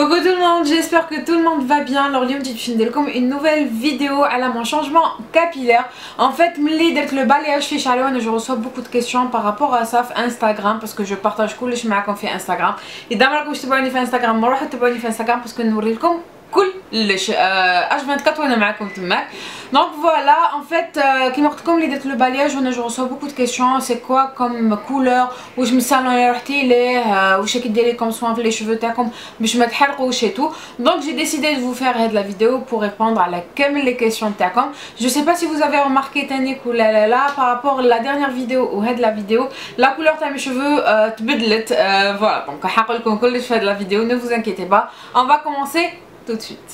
Coucou tout le monde, j'espère que tout le monde va bien. Alors اليوم جيت باش ندير لكم une nouvelle vidéo على mon changement capillaire. En fait ملي درت le balayage في شعري وانا je reçois beaucoup de questions par rapport à ça في Instagram parce que je partage كلش معاكم في Instagram. إذا ما راكمش تبعوني في Instagram روحوا تبعوني في Instagram parce que نوري لكم كلش H24 وانا معاكم تماك. Donc voilà, en fait كيما قلت لكم اللي درت le balayage وانا je reçois beaucoup de questions. C'est quoi comme couleur واش من الصالون اللي رحتي ليه واش راكي ديري comme soin في les cheveux تاعكم باش ما تحرقوش et tout. Donc j'ai décidé de vous faire la vidéo pour répondre à كامل les questions تاعكم. Je sais pas si vous avez remarqué تانيك ولا لا par rapport à la dernière vidéo ou هاد la vidéo la couleur تاع mes cheveux تبدلت. Voilà, donc حنقول لكم كلش في هاد la vidéo, ne vous inquiétez pas. On va commencer tout de suite.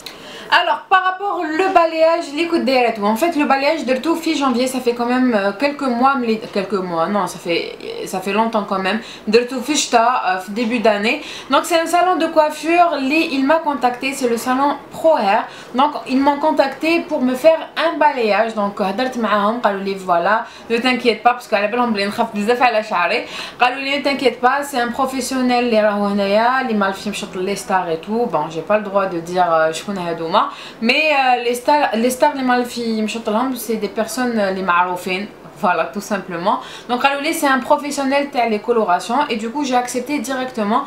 Alors par rapport le balayage, les coups de tout. En fait le balayage de tout fin janvier, ça fait quand même quelques mois, non ça fait longtemps quand même. De tout fichta début d'année. Donc c'est un salon de coiffure, il m'a contacté, c'est le salon Pro Hair. Donc ils m'ont contacté pour me faire un balayage. Donc هدرت معاهم قالوا لي voilà, ne t'inquiète pas parce qu'على بالهم بلي نخاف بزاف على شعري. قالوا لي ne t'inquiète pas, c'est un professionnel اللي راهو هنايا اللي مالف يمشط لي ستار et tout. Bon, j'ai pas le droit de dire شكون هادوما. Mais les stars les malfis c'est des personnes les maroufines. Voilà, tout simplement. Donc Aloulé c'est un professionnel de les colorations et du coup j'ai accepté directement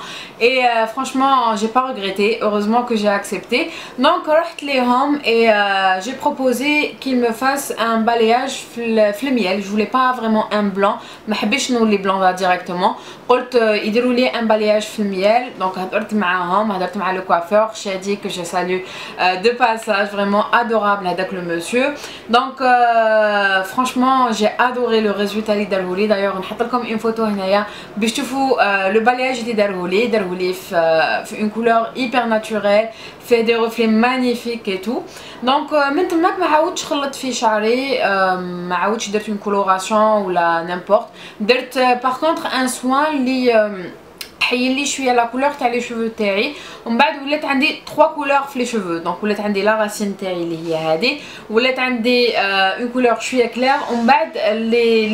et franchement j'ai pas regretté, heureusement que j'ai accepté. Donc et j'ai proposé qu'il me fasse un balayage flemiel. Je voulais pas vraiment un blanc, mais nous les blancs là directement. قلت يديروا لي un balayage flemiel. Donc هدرت معاهم, هدرت مع le coiffeur Shadi que je salue de passage, vraiment adorable هذاك le monsieur. Donc franchement j'ai adoré le résultat اللي دارهولي. d'ailleurs نحط لكم une photo هنايا باش تشوفوا le balayage اللي دارهولي في une couleur hyper naturelle, fait des reflets magnifiques et tout. Donc من تماك ما عاودتش خلطت في شعري, ما عاودتش درت une coloration ولا n'importe. درت par contre un soin اللي حيل لي شويه لا كولور تاع لي شوفو تاعي ومن بعد ولات عندي 3 كولور في لي شوفو. دونك ولات عندي لا راسين تاعي اللي هي هذه, ولات عندي اون كولور شويه كلير ومن بعد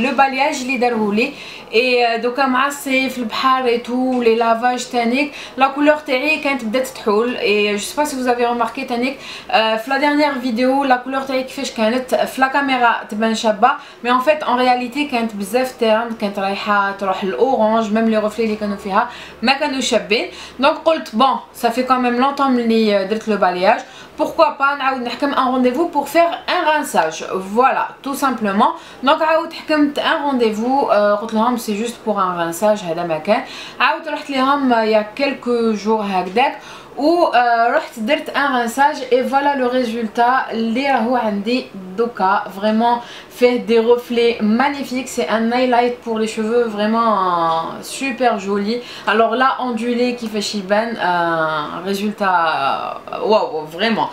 لو بالياج اللي دارهولي. اي دوكا مع الصيف البحر اي تو لي لافاج تانيك لا كولور تاعي كانت بدات تحول. اي جو سي با سي فوز افي رماركي تانيك في لا ديرنيير فيديو لا كولور تاعي كيفاش كانت في لا كاميرا تبان شابه, مي ان فيت ان رياليتي كانت بزاف تيرن, كانت رايحه تروح الاورانج, ميم لي ريفلي اللي كانوا فيها ما كانوش شابين. دونك قلت بون ça fait quand même longtemps ملي درت لو بالياج, pourquoi pas نعاود نحكم un rendez-vous pour faire un rinçage. Voilà, tout simplement. Donc عاود حكمت un rendez-vous, قلت لهم c'est juste pour un rinçage هذا ما كان. عاود رحت لهم il y a quelques jours هكذاك و رحت درت un rinçage et voilà le résultat اللي راهو عندي دوكا. Vraiment fait des reflets magnifiques, c'est un highlight pour les cheveux vraiment super joli. Alors là ondulé qui fait chiban, résultat waouh vraiment.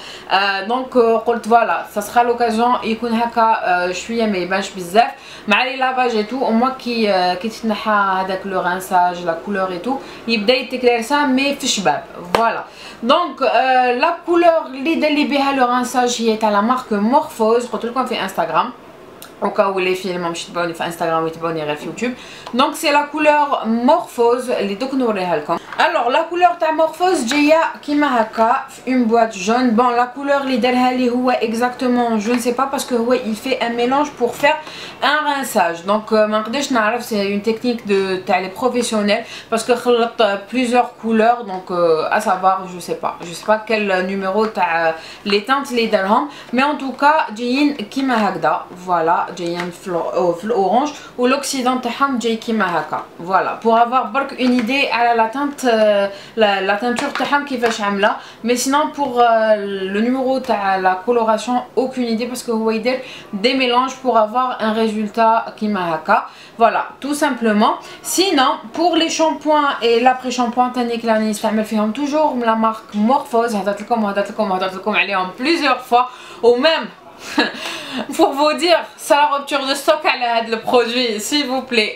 Donc قلت voilà, ça sera l'occasion يكون هكا شويه ما يبانش بزاف مع لي لافاج et tout. au moins كي تتنحى هذاك لو rinçage la couleur et tout يبدا يتكليرسا مي في الشباب. Voilà. Donc la couleur اللي دار لي بها لو rinçage هي تاع لا مارك مورفوز, قلت لكم في انستغرام au cas où les filles مش تبعوني في انستغرام ويتبعوني غير في يوتيوب. Donc c'est la couleur morphose اللي دوك نوريها لكم. Alors la couleur تاع morphose جايه كيما هكا في une boîte jaune. Bon la couleur اللي دارها لي هو exactement je ne sais pas parce que هو il fait un mélange pour faire un rinçage. Donc ما نقدرش نعرف, c'est une technique de تاع les professionnels parce que خلط plusieurs couleurs. Donc à savoir je sais pas quel numéro تاع les teintes اللي دارهم, mais en tout cas جايين كيما هكذا. Voilà, جايين في الاورانج والاكسيدون تاعهم جاي كيما هكا. Voilà, pour avoir برك une idée على la teinte la teinture تاعهم كيفاش عامله. Mais sinon pour le numéro تاع la coloration aucune idée parce que هو يدير des mélanges pour avoir un résultat كيما هكا. Voilà, tout simplement. Sinon pour les shampoings et l'après shampoing تانيك اللي راني نستعمل فيهم toujours la marque Morphose, هدرت لكم عليهم plusieurs fois, ou même Pour vous dire, c'est la rupture de stock à le produit, s'il vous plaît.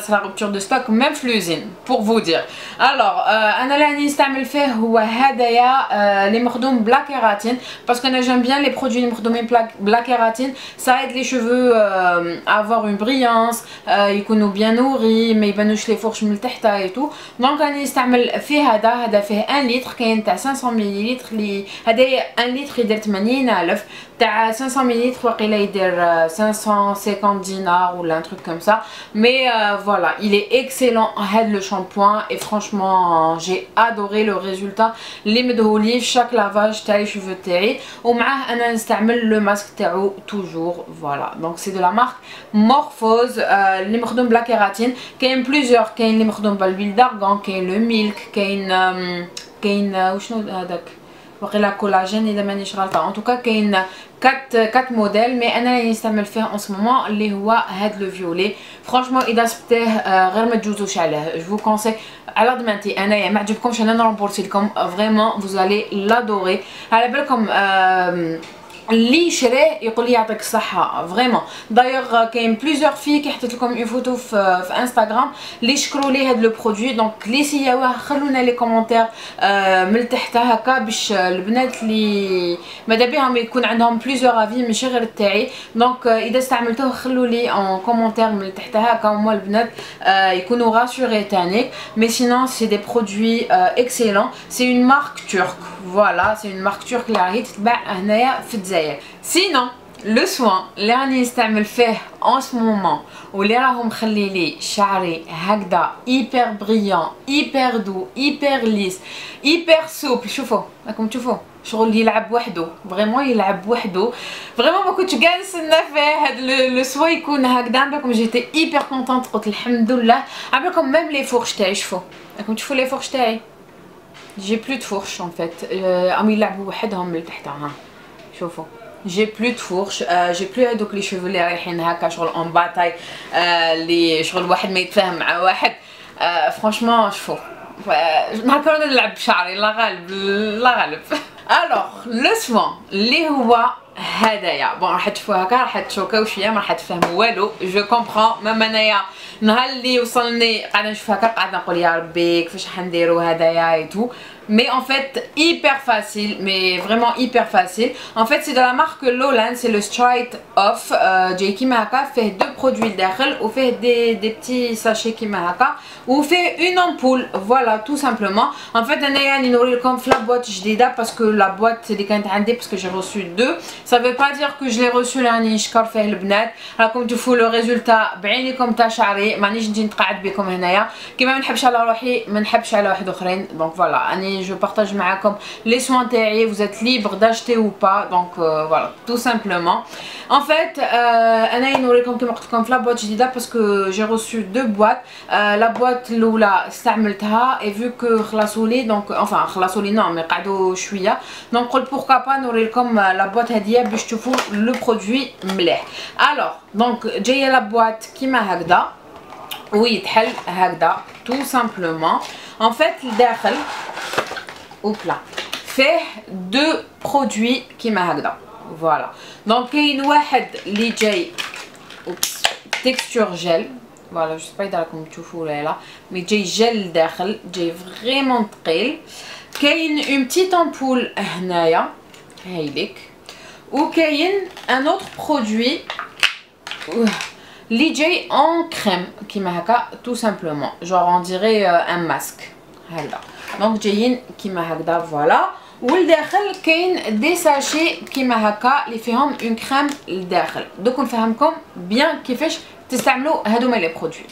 C'est la rupture de stock, même l'usine, pour vous dire. Alors, أنا اللي راني نستعمل فيه هو هدايا اللي مخدوم بلا كيراتين parce que j'aime bien les produits اللي مخدومين بلا كيراتين. Ça aide les cheveux à avoir une brillance, يكونوا bien nourris, ما يبانوش les fourches من تحت et tout. Donc راني نستعمل فيه هذا فيه 1 لتر كاين تاع 500 ملل اللي هدايا 1 لتر يدير 80,000 تاع 500 ملل وقيلا يدير 550 dinars ou un truc comme ça. Mais voilà, il est excellent هاد le shampoing et franchement j'ai adoré le résultat اللي مدهولي في chaque lavage تاع les cheveux تاعي. ومعاه انا نستعمل le masque تاعو toujours. Voilà, donc c'est de la marque Morphose اللي مخدوم بلا كيراتين. كاين plusieurs، كاين اللي مخدوم بالhuile d'argan، كاين le milk، كاين وشنو هذاك وقيلا كولاجين اذا مانيش غلطه. en tout cas كاين 4 موديل، مي انا اللي نستعمل فيه en ce moment اللي هو هاد لو فيولي. فرانشمون اذا سبتيه غير ما تجوزوش عليه، جو كونساي على ضمانتي انايا ما عجبكمش انا نربورتي لكم فريمون vous allez l'adorer. على بالكم اللي يشريه يقول لي يعطيك الصحه فريمون. دايوغ كاين بليزيور في كي حطيت لكم اون فوتو في انستغرام اللي شكروا لي هذا لو برودوي. دونك اللي سياوه خلونا لي كومونتير من تحت هكا باش البنات اللي ماذا بهم يكون عندهم بليزيور افي ماشي غير تاعي. دونك اذا استعملتوه خلوا لي ان كومونتير من تحت هكا وما البنات يكونوا راسوري تانيك. مي سينون سي دي برودوي اكسيلون. سي اون مارك تورك. فوالا سي اون مارك تورك اللي راهي تتباع هنايا في الجزائر. Sinon, le soin اللي راني نستعمل فيه en ce moment واللي راهو مخلي لي شعري هكذا hyper brillant, hyper doux, hyper lisse, hyper souple. شوفوا راكم تشوفوا شغل يلعب وحده، فريمون يلعب وحده. فريمون ما كنتش كاع نستنى فيه هاد لو سوا يكون هكذا. بالكم جيتي hyper contente، قلت الحمد لله. عملكم ميم لي فورش تاعي، شوفوا راكم تشوفوا لي فورش تاعي j'ai plus de fourche en fait. راهم يلعبوا وحدهم من تحت. ها شوفوا j'ai plus de fourche. j'ai plus هذوك لي شوفو اللي رايحين هكا شغل اون باتاي اللي شغل واحد ما يتفاهم مع واحد. فرانشمون شوفوا نهار انا نلعب بشعري الله غالب الله غالب. الوغ لو سوان اللي هو هدايا بون راح تشوفوا هكا راح تشوكاو شويه ما راح تفهموا والو. جو كومبرون ميم انايا نهار اللي وصلني قاعده نشوف هكا قاعده نقول يا ربي كيفاش حنديروا هدايا اي تو. Mais en fait hyper facile, mais vraiment hyper facile. En fait c'est de la marque Lowland, c'est le Stride Off. J'ai كيما هكا fait 2 produits لداخل و fait des petits sachets كيما هكا و fait une ampoule. Voilà tout simplement. En fait انايا راني نوريلكم في لا بواط جديده parce que la boîte اللي كانت عندي parce que j'ai reçu 2. Ça veut pas dire que je l'ai reçu راني نشكر فيه البنات. راكم تشوفوا لو ريزولتا بعينيكم تاع شعري. مانيش نجي نتقاعد بكم هنايا كيما ما نحبش على روحي ما نحبش على واحد اخرين. دونك فوالا اني je partage معاكم les soins تاعي. vous êtes libre d'acheter ou pas. donc voilà tout simplement. en fait انا نوريكم كيما قلت لكم في لا بواط جديده parce que j'ai reçu 2 boîtes. la boîte الاولى استعملتها et vu que خلصولي donc enfin خلصولي non mais قعدوا شويه donc قلت pourquoi pas نوريلكم la boîte هذه باش تشوفوا le produit مليح. alors donc جايه la boîte كيما هكذا ويتحل هكذا tout simplement. en fait الداخل اوبلا فيه 2 برودوي كيما هكذا. فوالا دونك كاين واحد اللي جاي اوبس تكستور جيل. فوالا جو سباي راكم تشوفوا ولا لا مي جاي جيل لداخل جاي فريمون ثقيل. كاين اون بتيت امبول هنايا هايليك وكاين ان اوتر برودوي اللي جاي اون كريم كيما هكا تو سامبلومون جور اون ديري ان ماسك هكذا. دونك جايين كيما هكذا فوالا. والداخل كاين دي ساشي كيما هكا اللي فيهم اون كريم لداخل. دوك نفهمكم بيان كيفاش تستعملوا هادوما لي برودوي.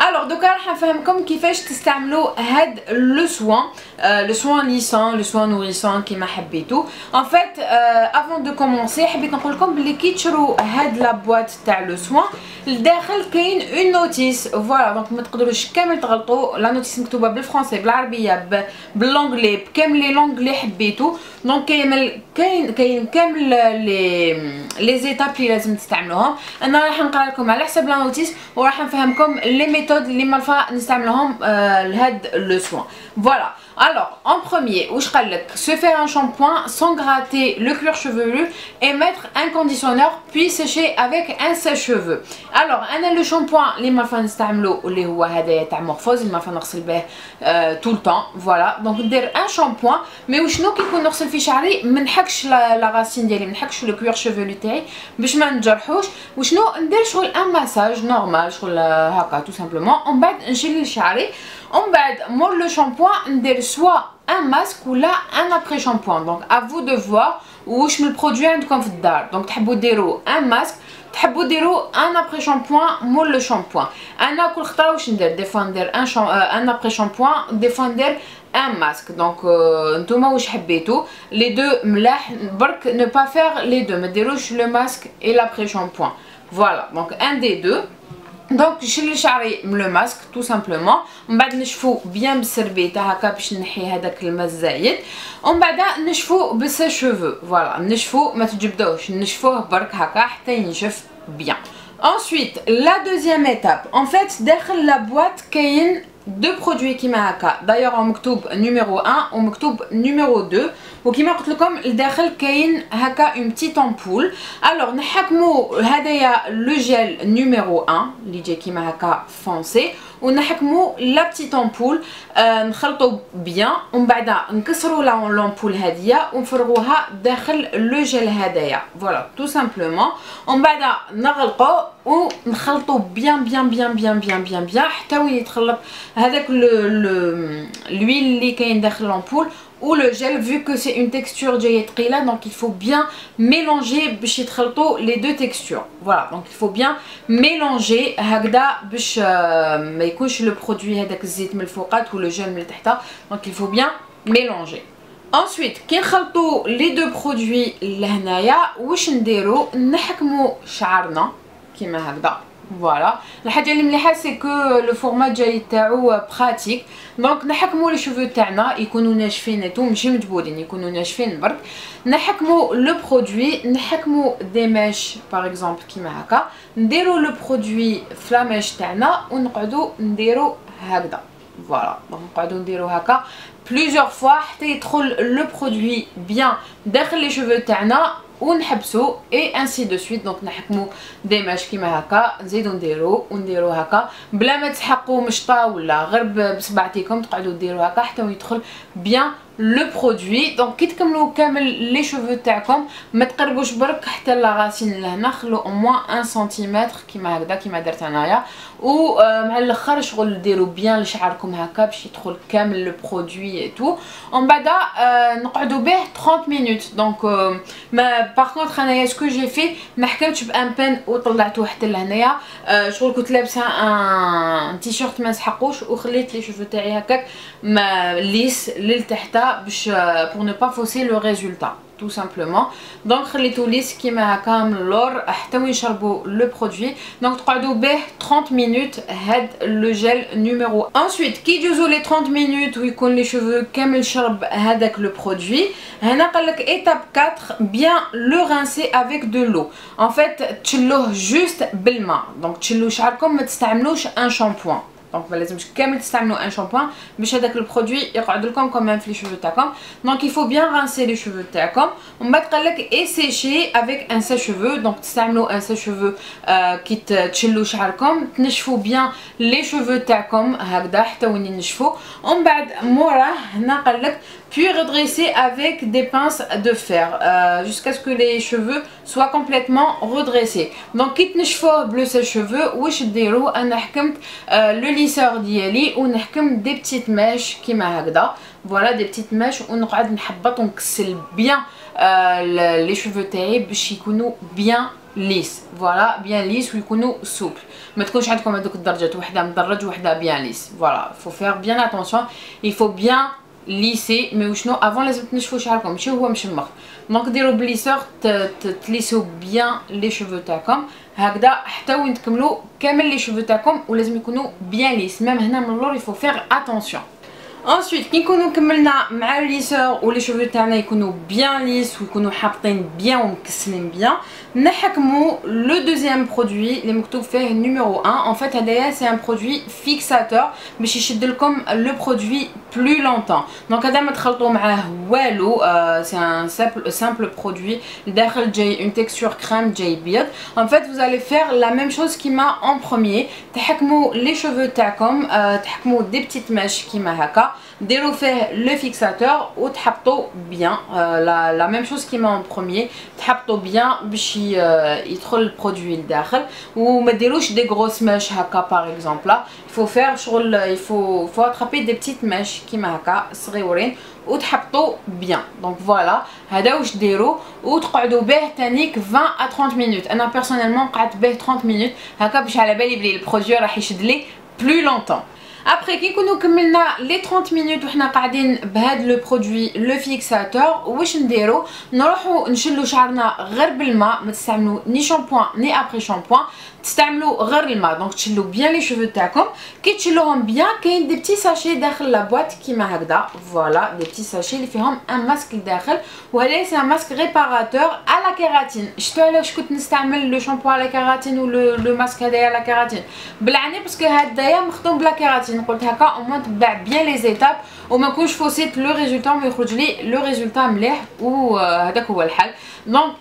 الوغ دوكا راح نفهمكم كيفاش تستعملوا هاد لو سوان لو سوان ليسون لو سوان نوريسون كيما حبيتو. ان فيت افون دو كومونسي حبيت نقول لكم بلي كي تشرو هاد لا بواط تاع لو سوان لداخل كاين اون نوتيس. فوالا دونك ما تقدروش كامل تغلطوا. لا نوتيس مكتوبه بالفرنسي بالعربيه بالانجلي بكامل لي لونغ اللي حبيتو. دونك كاين كامل لي زيتاب اللي لازم تستعملوهم. انا راح نقرا لكم على حسب لا نوتيس وراح نفهمكم لي ميثود اللي مالفا نستعملهم لهاد لو سوان. فوالا Alors, en premier, se faire un shampoing sans gratter le cuir chevelu et mettre un conditionneur puis sécher avec un sèche-cheveux. Alors, le shampoing اللي ما فنستعملو اللي هو هذا تاع مورفوز اللي ما فنغسل به tout le temps. Voilà, donc ندير un shampoing mais وشنو كي نكون نغسل في شعري ما نحكش لا راسين ديالي، ما نحكش لو كوير شيفولو تاعي باش ما نجرحوش. وشنو ندير شغل ان مساج نورمال شغل هكا تو سامبلومون، ومن بعد نشيل شعري، ومن بعد مور لو شامبوان ندير سوا ان ماسك ولا ان ابري شامبوان. دونك افو دو فوار واش من البرودوي عندكم في الدار. دونك تحبوا ديروا ان ماسك، تحبوا ديروا ان ابري شامبوان مور لو شامبوان. انا كل خطره واش ندير، دي فوا ندير ان ابري شامبوان، دي فوا ندير un masque. Donc نتوما واش حبيتو، les deux ملاح برك ne pas faire les deux، ما ديروش le masque et l'après shampoing. Voilà, donc un des deux. دونك نشيل شعري من لو ماسك تو سامبلومون، ومن بعد نشفو بيان بالسربيته هكا باش نحي هذاك الماء الزايد، ومن بعد نشفو بالسيشوفو. فوالا نشفو ما تجبدوش، نشفوه برك هكا حتى ينشف بيان. Ensuite, la deuxième étape, en fait, داخل la boîte كاين deux produits كيما هكا. d'ailleurs مكتوب numéro 1 ومكتوب numéro 2، وكيما قلت لكم لداخل كاين هكا une petite ampoule. alors نحكموا هدايا لو جيل numéro 1 اللي جاي كيما هكا فونسي، ونحكموا لا بتيت امبول، نخلطوا بيان، ومن بعد نكسروا لامبول هاديه ونفرغوها داخل لو جيل هدايا. فوالا تو سامبلومون، ومن بعد نغلقوا ونخلطوا بيان بيان بيان بيان بيان بيان بيان حتى وين يتخلط هذاك l'huile اللي كاين داخل لامبول ou le gel, vu que c'est une texture جايه ثقيله. donc il faut bien mélanger باش يتخلطوا les deux textures. voilà, donc il faut bien mélanger هكذا باش ما يكونش لو برودوي هذاك الزيت من الفوقات و لو جel من التحت. donc il faut bien mélanger. ensuite كي نخلطوا les deux produits لهنايا واش نديرو، نحكموا شعرنا كيما هكذا. فوالا الحاجه اللي مليحه سي كو لو فورمات جاي تاعو براتيك. دونك نحكموا لي شوفو تاعنا يكونوا ناشفين ايتو، ماشي مجبودين، يكونوا ناشفين برك. نحكموا لو برودوي، نحكموا دي ميش باغ اكزومبل كيما هكا، نديروا لو برودوي فلاميش تاعنا ونقعدوا نديروا هكذا. فوالا دونك نقعدوا نديروا هكا بليزيور فوا حتى يدخل لو برودوي بيان داخل لي شوفو تاعنا ونحبسو اي انسي دو سويت. دونك نحكمو دي ماش كيما هكا، نزيدو نديرو هكا بلا ما تسحقوا مشطه ولا غير بصبعتيكم، تقعدوا ديروا هكا حتى يدخل بيان لو برودوي. دونك كي تكملوا كامل لي شوفو تاعكم ما تقربوش برك حتى لاغاسين لهنا، خلو او موان 1 سنتيمتر كيما هكذا كيما درت انايا. ومع الاخر شغل ديروا بيان لشعركم هكا باش يدخل كامل لو برودوي اي تو. ومن بعد نقعدوا به 30 مينوت. دونك ما باغ كونطخ انايا سكو جي في ما حكمتش بان بان وطلعته حتى لهنايا، شغل كنت لابسه ان تيشيرت ما نسحقوش وخليت لي شوفو تاعي هكاك ليس للتحت باش pour ne pas fausser le résultat tout simplement. donc خليتو ليس كيما هكا من اللور حتى وين يشربوا لو برودوي. دونك تقعدوا به 30 مينوت هاد لو جيل نيميرو. ensuite كي يجوزوا لي 30 مينوت ويكون لي شوفو كامل شرب هذاك لو برودوي، هنا قالك ايتاب 4 bien le rincer avec de l'eau. en fait تشلوه جوست بالماء. دونك تشلو شعركم، ما تستعملوش ان شامبوان. دونك ما لازمش كامل تستعملوا ان شامبوان باش هذاك البرودوي يقعد لكم كمان في لي شوفو تاعكم. دونك il faut bien rincer لي شوفو تاعكم، ومن بعد قالك اي سيشي افيك ان سيشوفو. دونك تستعملوا ان سيشوفو كي تشلوا شعركم، تنشفوا بيان لي شوفو تاعكم هكذا حتى وين ينشفوا. ومن بعد موراه هنا قالك puis redresser avec des pinces de fer jusqu'à ce que les cheveux soient complètement redressés. donc كي تنشفوه بلو سيشوفو واش ديروا، انا حكمت لو ليسور ديالي ونحكم دي بتيت ماش كيما هكذا. فوالا دي بتيت ماش ونقعد نحبط ونكسل بيان لي شوفو تاعي باش يكونوا بيان ليس. فوالا بيان ليس ويكونوا سوبل، ما تكونش عندكم هذوك الدرجات وحده مدرج وحده بيان ليس. فوالا faut faire bien attention، il faut bien ليسي. مي وشنو افون لازم تنشفوا شعركم ماشي هو مشمخ. دونك ديروا بليسور تليسو بيان لي شوفو تاعكم هكذا حتى وين تكملوا كامل لي شوفو تاعكم، ولازم يكونوا بيان ليس. ميم هنا من اللور يفو فيغ اتونسيون. Ensuite, كي نكونوا كملنا مع الليسور و لي شوفو تاعنا يكونوا بيان ليس ويكونوا حاطين بيان ومكسلين بيان، نحكموا لو دوزيام برودوي اللي مكتوب فيه نيميرو 1. ان فيت هذايا سي ان برودوي فيكساتور باش يشد لكم لو برودوي بلو لونطون. دونك هذا ما تخلطوا معاه والو، سي ان سامبل برودوي داخل جاي اون تيكستور كريم جاي بيض. ان فيت vous allez faire la même chose كيما en premier. تحكموا لي شوفو تاعكم، تحكموا دي بتيت ميش كيما هكا، ديروا فيه لو فيكساتور وتحطوا بيان لا ميم شوز كيما اون بروميير، تحطوا بيان باش يدخل البرودوي لداخل، وما ديروش دي غروس ميش هكا باغ اكزومبل. يفو فير شغل يفو اترابي دي بتيت ميش كيما هكا صغيورين وتحطوا بيان. دونك فوالا هذا واش ديروا وتقعدوا به تانيك 20 à 30 مينوت. انا بيرسونيلمون قعدت به 30 مينوت هكا باش على بالي بلي البرودوي راح يشد لي بلو لونطون. ابري كي نكونوا كملنا لي 30 مينوت وحنا قاعدين بهذا لو برودوي لو فيكساتور، واش نديرو؟ نروحوا نشلو شعرنا غير بالماء، ما تستعملوا ني شامبوان ني ابري شامبوان، تستعملوا غير الماء. دونك تشلو بيان لي شوفو تاعكم. كي تشلوهم بيان كاين دي بتي ساشي داخل لا بواط كيما هكذا، فوالا دي بتي ساشي اللي فيهم ان ماسك لداخل، وهذا سي ان ماسك ريباراتور على كيراتين. شفتوا علاش كنت نستعمل لو شامبو على كيراتين و لو ماسك هذايا على كيراتين؟ بالعني باسكو هذايا مخدوم بلا كيراتين، قلت هكا او موان تبع بيان لي زيتاب وما نكونش فوسيت لو ريزولتا وما يخرج لي لو ريزولتا مليح، وهذاك هو الحل. دونك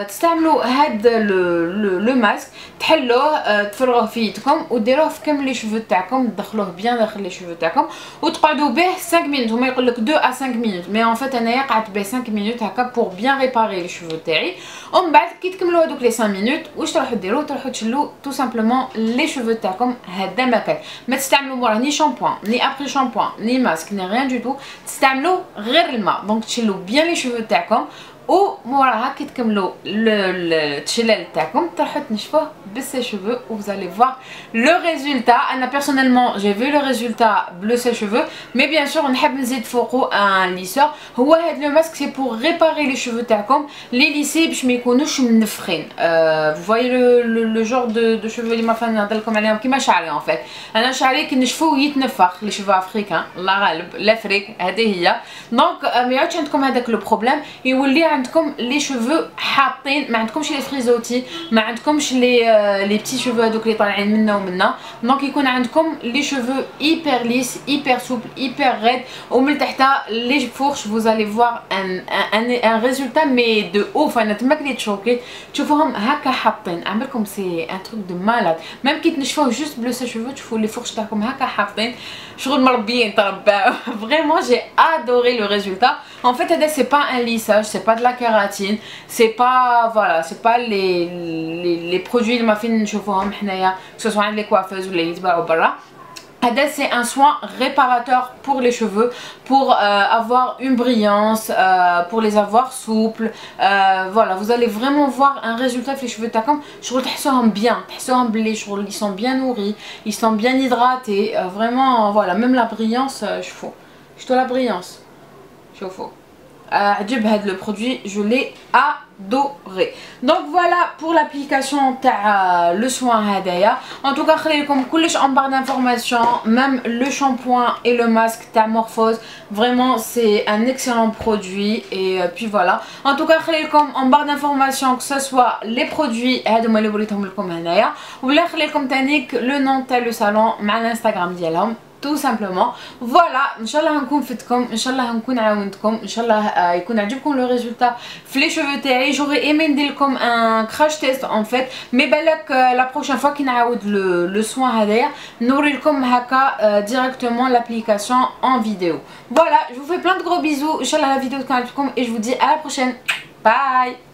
تستعملوا هاد لو ماسك، تحلوه تفرغوه في يدكم وديروه في كامل لي شوفو تاعكم، تدخلوه بيان داخل لي شوفو تاعكم وتقعدوا به 5 مينوت. هما يقول لك 2 à 5 مينوت، مي ان فيت انايا قعدت به 5 مينوت هكا بور بيان ريباري لي شوفو تاعي. ومن بعد كي تكملوا هذوك لي 5 مينوت واش تروحوا ديروا؟ تروحوا تشلوا تو سامبلومون لي شوفو تاعكم. هذا مكان ما تستعملوا موراه ني شامبوان ني ابري شامبوان ني ماسك ني ريان دو تو، تستعملوا غير الماء. دونك تشلوا بيان لي شوفو تاعكم وموراها كي تكملوا التشلال تاعكم تروحوا تنشفوه بالسيشوفو و vous allez voir le résultat. انا بيرسونيلمون j'ai vu le résultat bleu sécheveux، mais bien sûr نحب نزيد فوقو ان ليسور. هو هاد لو ماسك سي بور ريباري لي شوفو تاعكم لي ليسي باش ما يكونوش منفخين. vous voyez le genre de cheveux اللي ما فين نهضر لكم عليهم كيما شعري. ان فيت انا شعري كنشفو يتنفخ، لي شوفو افريكان الله غالب لافريك هذه هي. دونك ما يعودش عندكم هذاك لو بروبليم، يولي عندكم لي شوفو حاطين، ما عندكمش لي فريزوتي، ما عندكمش لي بتي شوفو هذوك اللي طالعين منا ومنا. دونك يكون عندكم لي شوفو ايبر ليس ايبر سوبل ايبر ريد، ومن تحت لي فورش vous allez voir un résultat mais de ouf. انا تما كنت شوكيت تشوفوهم هكا حاطين، عمركم سي ان تروك دو مالاد. ميم كي تنشفوه جوست بلو سي شوفو تشوفوا لي فورش تاعكم هكا حاطين، شغل مربيين ترباو. فريمون جي ادوري لو ريزولتا. En fait هذا سي با ان ليساج، سي با de la kératine, c'est pas voilà, c'est pas les produits اللي ما فين نشوفوهم حنايا que ce soit عند les coiffeuses ولا يتباعوا برا. هذا c'est un soin réparateur pour les cheveux, pour avoir une brillance, pour les avoir souples. Voilà, vous allez vraiment voir un résultat في les cheveux تاعكم. شغل تحسوهم bien, تحسوهم بلي شغل ils sont bien nourris, ils sont bien hydratés. Vraiment voilà, même la brillance, شفتوا la brillance. شوفوا عجب هذا le produit, je l'ai adoré. Donc voilà pour l'application تاع le soin هذايا. En tout cas خلي لكم كلش en barre d'informations, même le shampoing et le masque تاع Morphose. Vraiment c'est un excellent produit. Et puis voilà. En tout cas خلي لكم en barre d'informations que ce soit les produits هذوما اللي وريتهم لكم هنايا، ولا خلي لكم تانيك le nom تاع le salon مع الانستغرام ديالهم tout simplement. Voilà, Inch'Allah هنكون فدتكم، Inch'Allah هنكون عاونتكم، Inch'Allah يكون عجبكم le résultat في les cheveux تاعي. J'aurais aimé ندير لكم un crash test en fait, mais بالك la prochaine fois كي نعاود le soin هذايا نوري لكم هكا directement l'application en vidéo. Voilà, je vous fais plein de gros bisous, Inch'Allah la vidéo تكون عجبتكم et je vous dis à la prochaine. Bye.